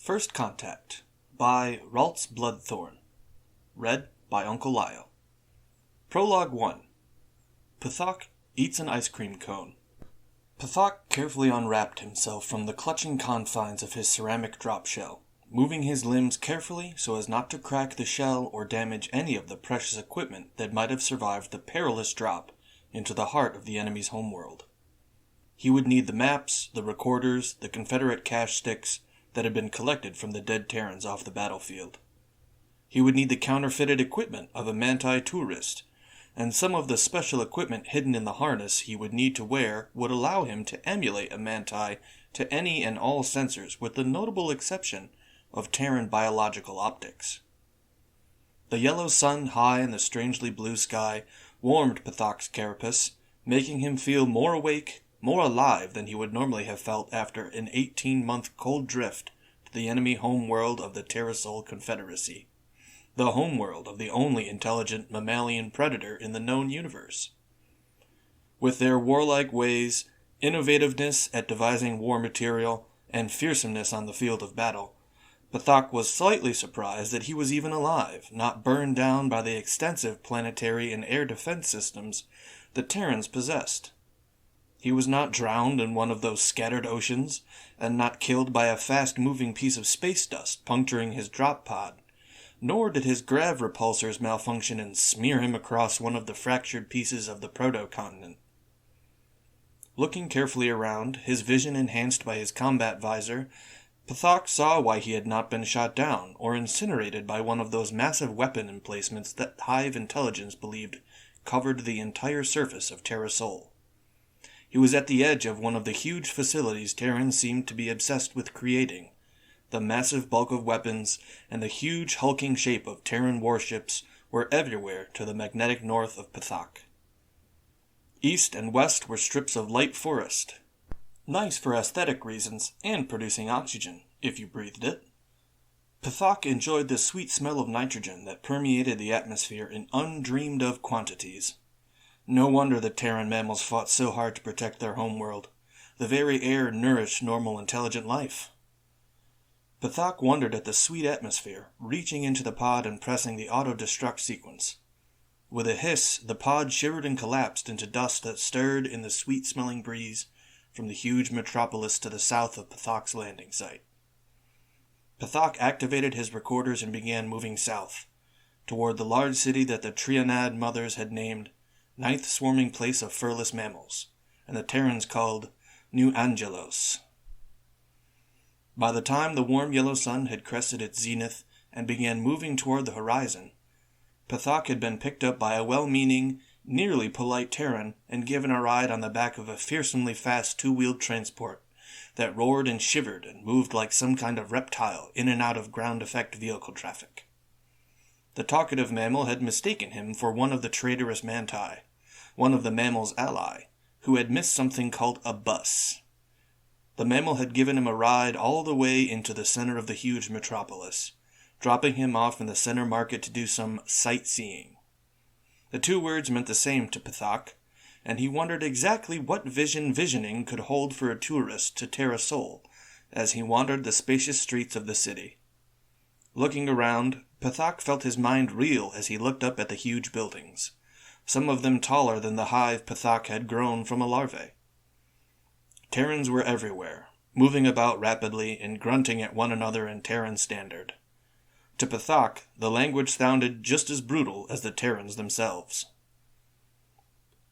First Contact by Ralts Bloodthorne. Read by Uncle Lyle. Prologue 1. Pthok eats an ice cream cone. Pthok carefully unwrapped himself from the clutching confines of his ceramic drop shell, moving his limbs carefully so as not to crack the shell or damage any of the precious equipment that might have survived the perilous drop into the heart of the enemy's homeworld. He would need the maps, the recorders, the Confederate cash sticks that had been collected from the dead Terrans off the battlefield. He would need the counterfeited equipment of a Manti tourist, and some of the special equipment hidden in the harness he would need to wear would allow him to emulate a Manti to any and all sensors with the notable exception of Terran biological optics. The yellow sun high in the strangely blue sky warmed Pthok's carapace, making him feel more awake, more alive than he would normally have felt after an 18-month cold drift to the enemy homeworld of the Terrasol Confederacy, the homeworld of the only intelligent mammalian predator in the known universe. With their warlike ways, innovativeness at devising war material, and fearsomeness on the field of battle, Pthok was slightly surprised that he was even alive, not burned down by the extensive planetary and air defense systems the Terrans possessed. He was not drowned in one of those scattered oceans, and not killed by a fast-moving piece of space dust puncturing his drop pod, nor did his grav repulsors malfunction and smear him across one of the fractured pieces of the proto-continent. Looking carefully around, his vision enhanced by his combat visor, Pthok saw why he had not been shot down or incinerated by one of those massive weapon emplacements that Hive intelligence believed covered the entire surface of Terrasol. He was at the edge of one of the huge facilities Terrans seemed to be obsessed with creating. The massive bulk of weapons and the huge hulking shape of Terran warships were everywhere to the magnetic north of Pthok. East and west were strips of light forest, nice for aesthetic reasons and producing oxygen, if you breathed it. Pthok enjoyed the sweet smell of nitrogen that permeated the atmosphere in undreamed-of quantities. No wonder the Terran mammals fought so hard to protect their homeworld. The very air nourished normal intelligent life. Pthok wondered at the sweet atmosphere, reaching into the pod and pressing the auto-destruct sequence. With a hiss, the pod shivered and collapsed into dust that stirred in the sweet-smelling breeze from the huge metropolis to the south of Pthok's landing site. Pthok activated his recorders and began moving south, toward the large city that the Trianad mothers had named Ninth Swarming Place of Furless Mammals, and the Terrans called New Angelos. By the time the warm yellow sun had crested its zenith and began moving toward the horizon, Pthok had been picked up by a well-meaning, nearly polite Terran and given a ride on the back of a fearsomely fast two-wheeled transport that roared and shivered and moved like some kind of reptile in and out of ground-effect vehicle traffic. The talkative mammal had mistaken him for one of the traitorous Manti, one of the mammal's ally, who had missed something called a bus. The mammal had given him a ride all the way into the center of the huge metropolis, dropping him off in the center market to do some sightseeing. The two words meant the same to Pthok, and he wondered exactly what visioning could hold for a tourist to Terrasol as he wandered the spacious streets of the city. Looking around, Pthok felt his mind reel as he looked up at the huge buildings, some of them taller than the hive Pthok had grown from a larvae. Terrans were everywhere, moving about rapidly and grunting at one another in Terran standard. To Pthok, the language sounded just as brutal as the Terrans themselves.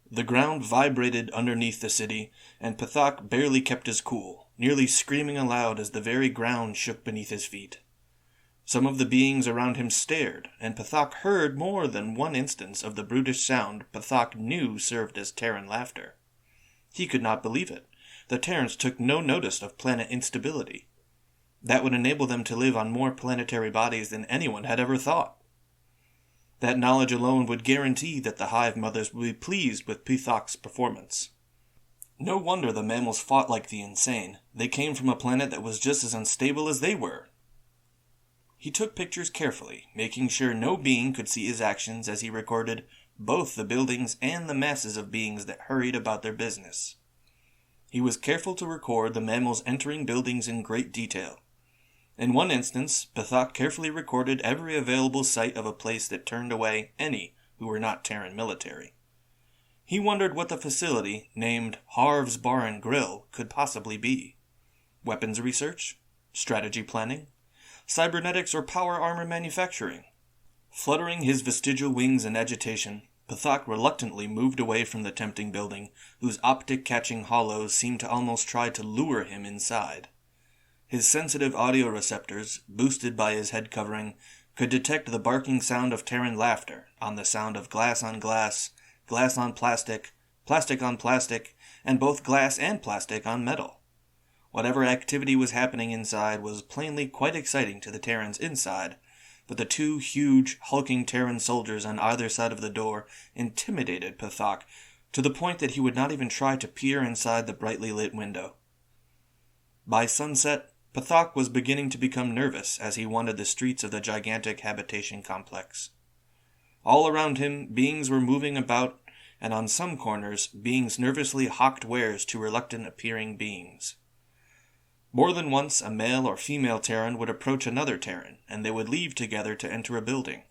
The ground vibrated underneath the city, and Pthok barely kept his cool, nearly screaming aloud as the very ground shook beneath his feet. Some of the beings around him stared, and Pthok heard more than one instance of the brutish sound Pthok knew served as Terran laughter. He could not believe it. The Terrans took no notice of planet instability. That would enable them to live on more planetary bodies than anyone had ever thought. That knowledge alone would guarantee that the hive mothers would be pleased with Pthok's performance. No wonder the mammals fought like the insane. They came from a planet that was just as unstable as they were. He took pictures carefully, making sure no being could see his actions as he recorded both the buildings and the masses of beings that hurried about their business. He was careful to record the mammals entering buildings in great detail. In one instance, Pithok carefully recorded every available site of a place that turned away any who were not Terran military. He wondered what the facility, named Harv's Bar and Grill, could possibly be. Weapons research? Strategy planning? Cybernetics or power armor manufacturing? Fluttering his vestigial wings in agitation, Pithok reluctantly moved away from the tempting building, whose optic-catching hollows seemed to almost try to lure him inside. His sensitive audio receptors, boosted by his head covering, could detect the barking sound of Terran laughter on the sound of glass on glass, glass on plastic, plastic on plastic, and both glass and plastic on metal. Whatever activity was happening inside was plainly quite exciting to the Terrans inside, but the two huge, hulking Terran soldiers on either side of the door intimidated Pithok to the point that he would not even try to peer inside the brightly lit window. By sunset, Pithok was beginning to become nervous as he wandered the streets of the gigantic habitation complex. All around him, beings were moving about, and on some corners, beings nervously hawked wares to reluctant-appearing beings. More than once, a male or female Terran would approach another Terran, and they would leave together to enter a building.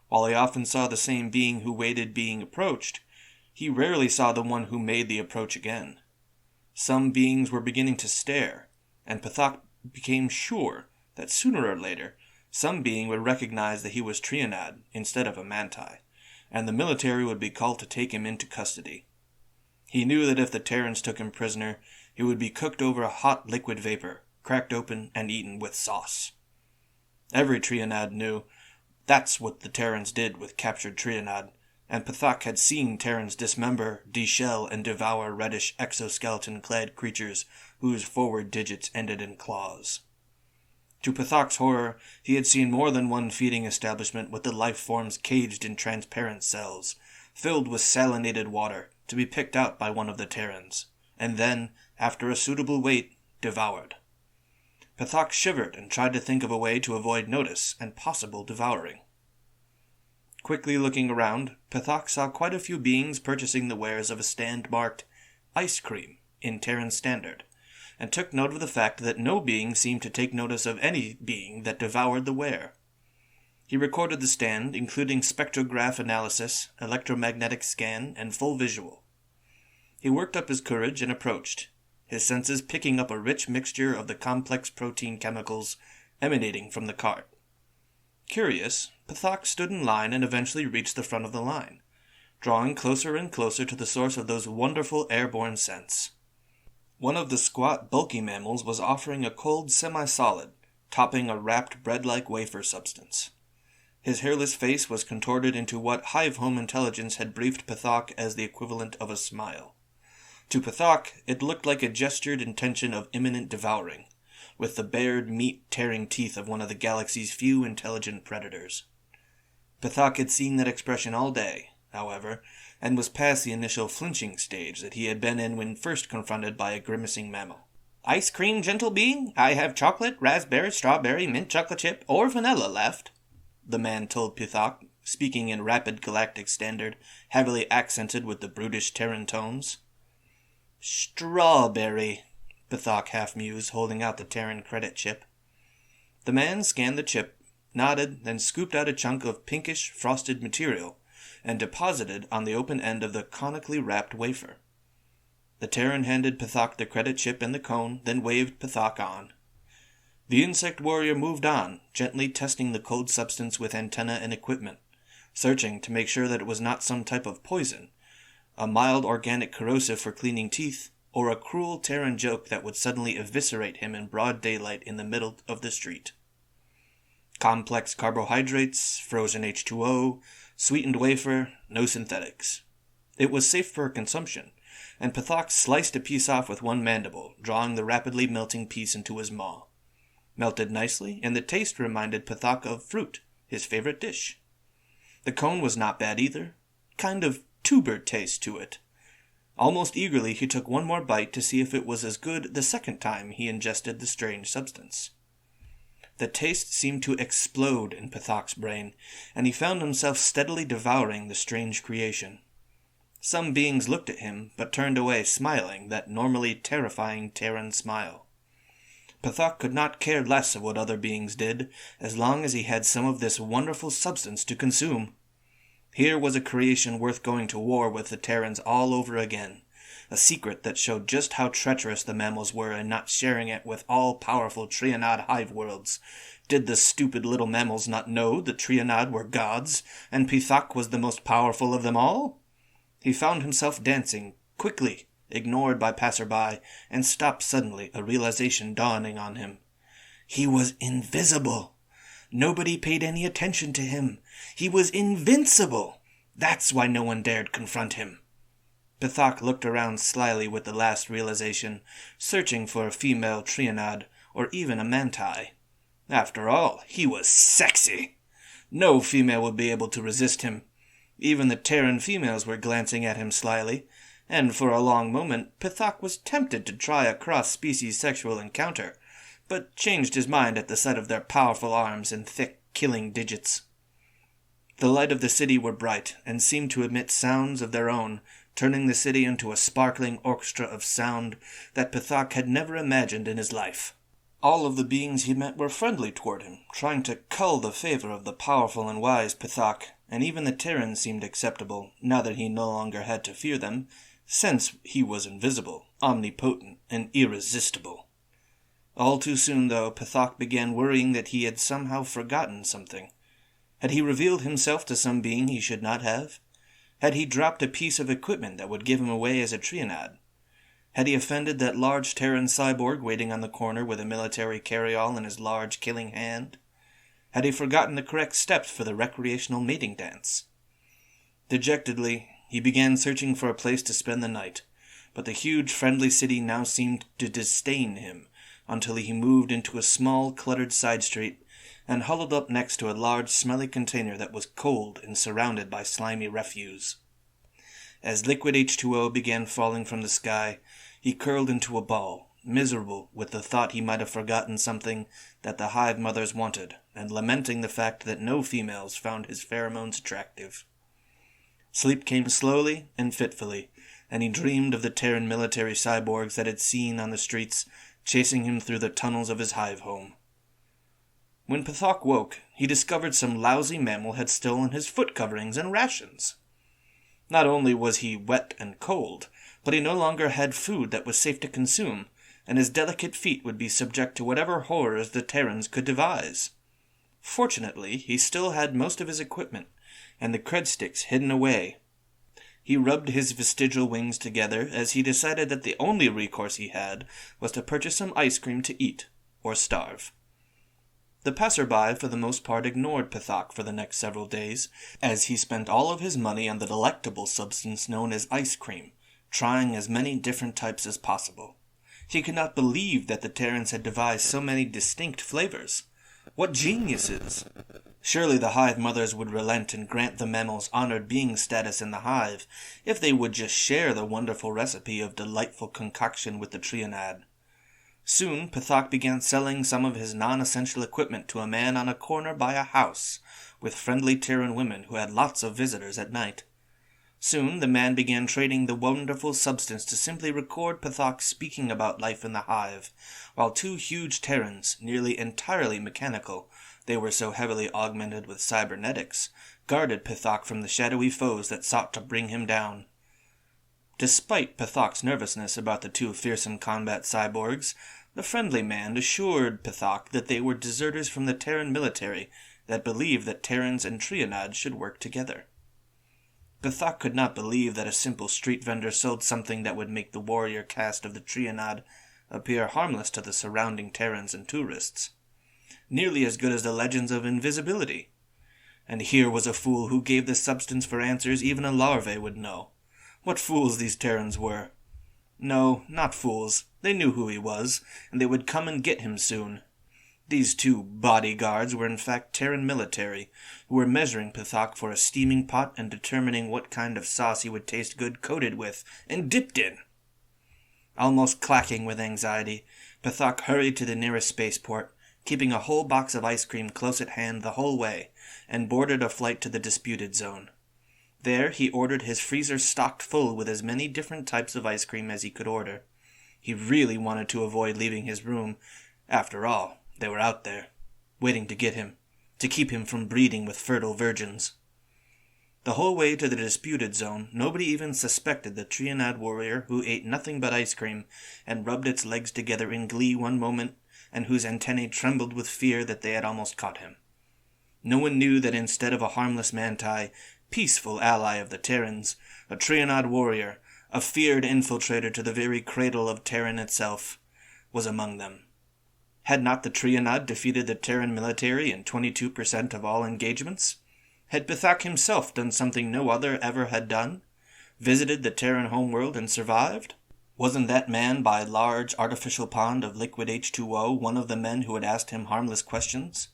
While he often saw the same being who waited being approached, he rarely saw the one who made the approach again. Some beings were beginning to stare, and Pithok became sure that sooner or later, some being would recognize that he was Trianad instead of a Manti, and the military would be called to take him into custody. He knew that if the Terrans took him prisoner, he would be cooked over a hot liquid vapor, cracked open and eaten with sauce. Every Trianad knew that's what the Terrans did with captured Trianad, and Pithok had seen Terrans dismember, deshell, and devour reddish exoskeleton-clad creatures whose forward digits ended in claws. To Pithok's horror, he had seen more than one feeding establishment with the life forms caged in transparent cells, filled with salinated water, to be picked out by one of the Terrans, and then, after a suitable wait, devoured. Pithok shivered and tried to think of a way to avoid notice and possible devouring. Quickly looking around, Pithok saw quite a few beings purchasing the wares of a stand marked ice cream in Terran Standard, and took note of the fact that no being seemed to take notice of any being that devoured the ware. He recorded the stand, including spectrograph analysis, electromagnetic scan, and full visual. He worked up his courage and approached, his senses picking up a rich mixture of the complex protein chemicals emanating from the cart. Curious, Pithok stood in line and eventually reached the front of the line, drawing closer and closer to the source of those wonderful airborne scents. One of the squat, bulky mammals was offering a cold semi-solid, topping a wrapped bread-like wafer substance. His hairless face was contorted into what Hive Home intelligence had briefed Pithok as the equivalent of a smile. To Pithok, it looked like a gestured intention of imminent devouring, with the bared, meat-tearing teeth of one of the galaxy's few intelligent predators. Pithok had seen that expression all day, however, and was past the initial flinching stage that he had been in when first confronted by a grimacing mammal. "Ice cream, gentle being? I have chocolate, raspberry, strawberry, mint chocolate chip, or vanilla left," the man told Pithok, speaking in rapid galactic standard, heavily accented with the brutish Terran tones. "Strawberry," Pithok half-mused, holding out the Terran credit chip. The man scanned the chip, nodded, then scooped out a chunk of pinkish, frosted material, and deposited on the open end of the conically wrapped wafer. The Terran handed Pithok the credit chip and the cone, then waved Pithok on. The insect warrior moved on, gently testing the cold substance with antenna and equipment, searching to make sure that it was not some type of poison, a mild organic corrosive for cleaning teeth, or a cruel Terran joke that would suddenly eviscerate him in broad daylight in the middle of the street. Complex carbohydrates, frozen H2O, sweetened wafer, no synthetics. It was safe for consumption, and Pithok sliced a piece off with one mandible, drawing the rapidly melting piece into his maw. Melted nicely, and the taste reminded Pithok of fruit, his favorite dish. The cone was not bad either, kind of tuber taste to it. Almost eagerly he took one more bite to see if it was as good the second time he ingested the strange substance. The taste seemed to explode in Pithok's brain, and he found himself steadily devouring the strange creation. Some beings looked at him, but turned away smiling that normally terrifying Terran smile. Pithok could not care less of what other beings did, as long as he had some of this wonderful substance to consume. Here was a creation worth going to war with the Terrans all over again, a secret that showed just how treacherous the mammals were in not sharing it with all-powerful Trianad hive worlds. Did the stupid little mammals not know the Trianad were gods, and Pithok was the most powerful of them all? He found himself dancing, quickly, ignored by passerby, and stopped suddenly, a realization dawning on him. He was invisible. Nobody paid any attention to him. He was invincible. That's why no one dared confront him. Pithok looked around slyly with the last realization, searching for a female Trianad, or even a Manti. After all, he was sexy. No female would be able to resist him. Even the Terran females were glancing at him slyly, and for a long moment Pithok was tempted to try a cross-species sexual encounter, but changed his mind at the sight of their powerful arms and thick, killing digits. The light of the city were bright, and seemed to emit sounds of their own, turning the city into a sparkling orchestra of sound that Pithok had never imagined in his life. All of the beings he met were friendly toward him, trying to cull the favor of the powerful and wise Pithok, and even the Terrans seemed acceptable, now that he no longer had to fear them, since he was invisible, omnipotent, and irresistible. All too soon, though, Pithok began worrying that he had somehow forgotten something. Had he revealed himself to some being he should not have? Had he dropped a piece of equipment that would give him away as a Trianad? Had he offended that large Terran cyborg waiting on the corner with a military carryall in his large killing hand? Had he forgotten the correct steps for the recreational mating dance? Dejectedly, he began searching for a place to spend the night, but the huge friendly city now seemed to disdain him, until he moved into a small, cluttered side street and huddled up next to a large, smelly container that was cold and surrounded by slimy refuse. As liquid H2O began falling from the sky, he curled into a ball, miserable with the thought he might have forgotten something that the hive mothers wanted, and lamenting the fact that no females found his pheromones attractive. Sleep came slowly and fitfully, and he dreamed of the Terran military cyborgs that had seen on the streets, chasing him through the tunnels of his hive home. When Pithok woke, he discovered some lousy mammal had stolen his foot coverings and rations. Not only was he wet and cold, but he no longer had food that was safe to consume, and his delicate feet would be subject to whatever horrors the Terrans could devise. Fortunately, he still had most of his equipment, and the cred sticks hidden away. He rubbed his vestigial wings together as he decided that the only recourse he had was to purchase some ice cream to eat, or starve. The passerby for the most part ignored Pithok for the next several days, as he spent all of his money on the delectable substance known as ice cream, trying as many different types as possible. He could not believe that the Terrans had devised so many distinct flavors. What geniuses! Surely the hive mothers would relent and grant the mammals honored being status in the hive, if they would just share the wonderful recipe of delightful concoction with the Trianad. Soon, Pithok began selling some of his non-essential equipment to a man on a corner by a house, with friendly Terran women who had lots of visitors at night. Soon, the man began trading the wonderful substance to simply record Pithok speaking about life in the hive, while two huge Terrans, nearly entirely mechanical, they were so heavily augmented with cybernetics, guarded Pithok from the shadowy foes that sought to bring him down. Despite Pithok's nervousness about the two fearsome combat cyborgs, the friendly man assured Pithok that they were deserters from the Terran military that believed that Terrans and Trianad should work together. Pithok could not believe that a simple street vendor sold something that would make the warrior caste of the Trianad appear harmless to the surrounding Terrans and tourists. Nearly as good as the legends of invisibility. And here was a fool who gave the substance for answers even a larvae would know. What fools these Terrans were. No, not fools. They knew who he was, and they would come and get him soon. These two bodyguards were in fact Terran military, who were measuring Pithok for a steaming pot and determining what kind of sauce he would taste good coated with and dipped in. Almost clacking with anxiety, Pithok hurried to the nearest spaceport, keeping a whole box of ice cream close at hand the whole way, and boarded a flight to the disputed zone. There he ordered his freezer stocked full with as many different types of ice cream as he could order. He really wanted to avoid leaving his room, After all, they were out there, waiting to get him, to keep him from breeding with fertile virgins. The whole way to the disputed zone, nobody even suspected the Trianad warrior who ate nothing but ice cream and rubbed its legs together in glee one moment, and whose antennae trembled with fear that they had almost caught him. No one knew that instead of a harmless manti, peaceful ally of the Terrans, a Trianad warrior, a feared infiltrator to the very cradle of Terran itself, was among them. Had not the Trianad defeated the Terran military in 22% of all engagements? Had Pithak himself done something no other ever had done? Visited the Terran homeworld and survived? Wasn't that man by large artificial pond of liquid H2O one of the men who had asked him harmless questions?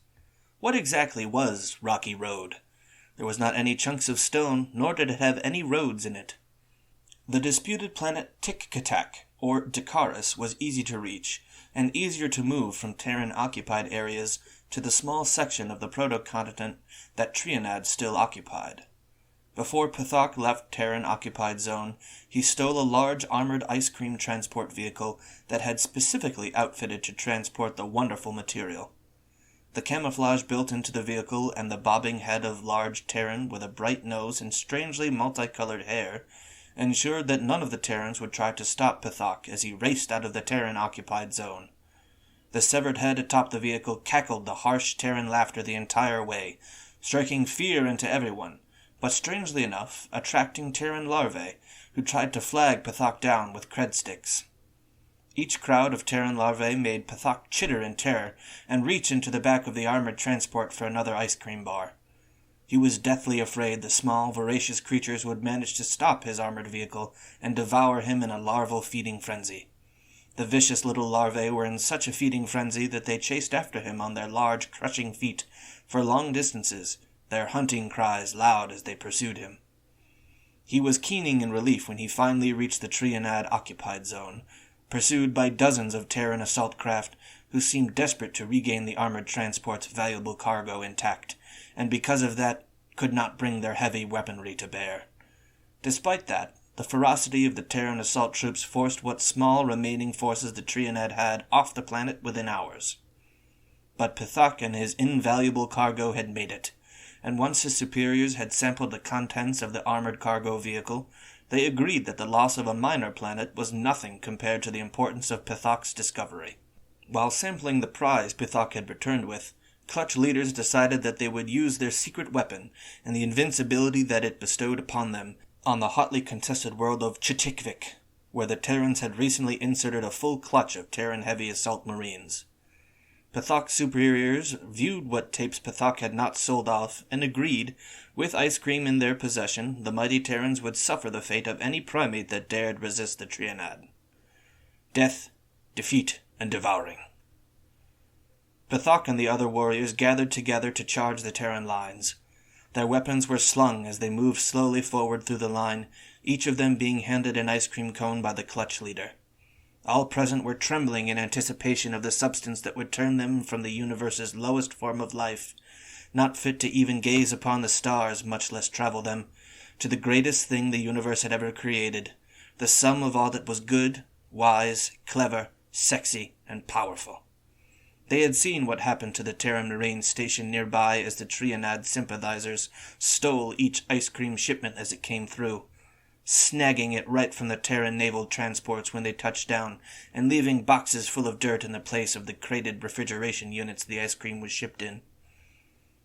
What exactly was Rocky Road? There was not any chunks of stone, nor did it have any roads in it. The disputed planet Tikkatak, or Dakaris, was easy to reach, and easier to move from Terran-occupied areas to the small section of the proto-continent that Trianad still occupied. Before Pithak left Terran-occupied zone, he stole a large armored ice cream transport vehicle that had specifically outfitted to transport the wonderful material. The camouflage built into the vehicle and the bobbing head of large Terran with a bright nose and strangely multicolored hair ensured that none of the Terrans would try to stop Pithak as he raced out of the Terran-occupied zone. The severed head atop the vehicle cackled the harsh Terran laughter the entire way, striking fear into everyone, but strangely enough, attracting Terran larvae, who tried to flag Pithak down with cred sticks. Each crowd of Terran larvae made Pithak chitter in terror and reach into the back of the armored transport for another ice cream bar. He was deathly afraid the small, voracious creatures would manage to stop his armored vehicle and devour him in a larval feeding frenzy. The vicious little larvae were in such a feeding frenzy that they chased after him on their large, crushing feet for long distances, their hunting cries loud as they pursued him. He was keening in relief when he finally reached the Trianad-occupied zone, pursued by dozens of Terran assault craft who seemed desperate to regain the armored transport's valuable cargo intact, and because of that could not bring their heavy weaponry to bear. Despite that, the ferocity of the Terran assault troops forced what small remaining forces the Trianad had off the planet within hours. But Pithak and his invaluable cargo had made it, and once his superiors had sampled the contents of the armored cargo vehicle, they agreed that the loss of a minor planet was nothing compared to the importance of Pithak's discovery. While sampling the prize Pithak had returned with, Clutch leaders decided that they would use their secret weapon and the invincibility that it bestowed upon them on the hotly contested world of Chitikvik, where the Terrans had recently inserted a full clutch of Terran heavy assault marines. Pithak's superiors viewed what tapes Pithak had not sold off and agreed, with ice cream in their possession, the mighty Terrans would suffer the fate of any primate that dared resist the Trianad. Death, defeat, and devouring. Pithak and the other warriors gathered together to charge the Terran lines. Their weapons were slung as they moved slowly forward through the line, each of them being handed an ice cream cone by the clutch leader. All present were trembling in anticipation of the substance that would turn them from the universe's lowest form of life, not fit to even gaze upon the stars, much less travel them, to the greatest thing the universe had ever created, the sum of all that was good, wise, clever, sexy, and powerful. They had seen what happened to the Terran Marines stationed nearby as the Trianad sympathizers stole each ice cream shipment as it came through, snagging it right from the Terran naval transports when they touched down, and leaving boxes full of dirt in the place of the crated refrigeration units the ice cream was shipped in.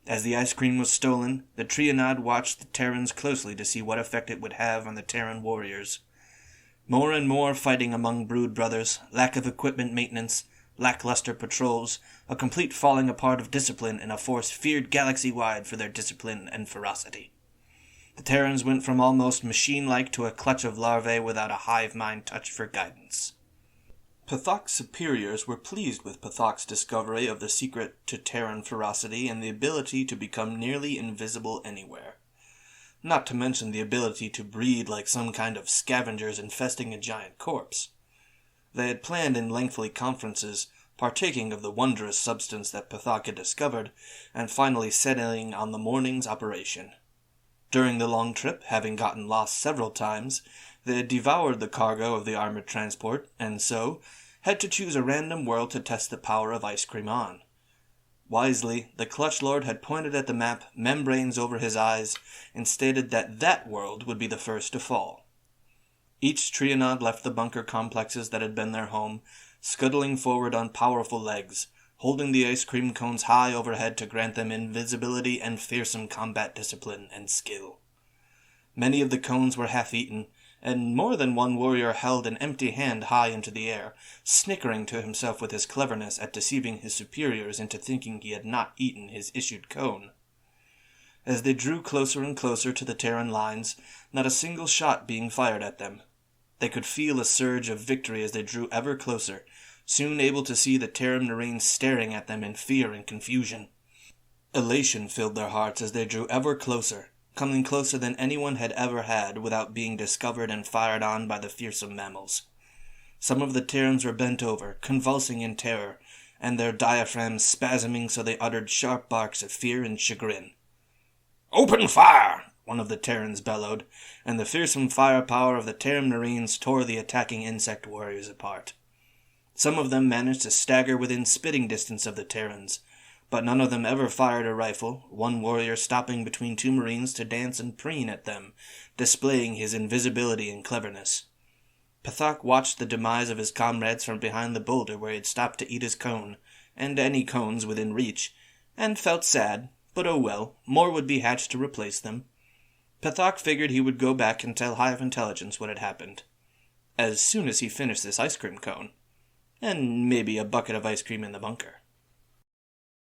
As the ice cream was stolen, the Trianad watched the Terrans closely to see what effect it would have on the Terran warriors. More and more fighting among brood brothers, lack of equipment maintenance, lackluster patrols, a complete falling apart of discipline in a force feared galaxy-wide for their discipline and ferocity. The Terrans went from almost machine-like to a clutch of larvae without a hive-mind touch for guidance. Pithak's superiors were pleased with Pithak's discovery of the secret to Terran ferocity and the ability to become nearly invisible anywhere. Not to mention the ability to breed like some kind of scavengers infesting a giant corpse. They had planned in lengthy conferences, partaking of the wondrous substance that Pithak had discovered, and finally settling on the morning's operation. During the long trip, having gotten lost several times, they had devoured the cargo of the armored transport, and so, had to choose a random world to test the power of ice cream on. Wisely, the Clutch Lord had pointed at the map, membranes over his eyes, and stated that that world would be the first to fall. Each Trianod left the bunker complexes that had been their home, scuttling forward on powerful legs, holding the ice cream cones high overhead to grant them invisibility and fearsome combat discipline and skill. Many of the cones were half-eaten, and more than one warrior held an empty hand high into the air, snickering to himself with his cleverness at deceiving his superiors into thinking he had not eaten his issued cone. As they drew closer and closer to the Terran lines, not a single shot being fired at them, they could feel a surge of victory as they drew ever closer, soon able to see the Terran Marines staring at them in fear and confusion. Elation filled their hearts as they drew ever closer, coming closer than anyone had ever had without being discovered and fired on by the fearsome mammals. Some of the Terrans were bent over, convulsing in terror, and their diaphragms spasming so they uttered sharp barks of fear and chagrin. "Open fire!" one of the Terrans bellowed, and the fearsome firepower of the Terran Marines tore the attacking insect warriors apart. Some of them managed to stagger within spitting distance of the Terrans, but none of them ever fired a rifle, one warrior stopping between two Marines to dance and preen at them, displaying his invisibility and cleverness. Pthok watched the demise of his comrades from behind the boulder where he had stopped to eat his cone, and any cones within reach, and felt sad, but oh well, more would be hatched to replace them. Pthok figured he would go back and tell Hive Intelligence what had happened, as soon as he finished this ice cream cone, and maybe a bucket of ice cream in the bunker.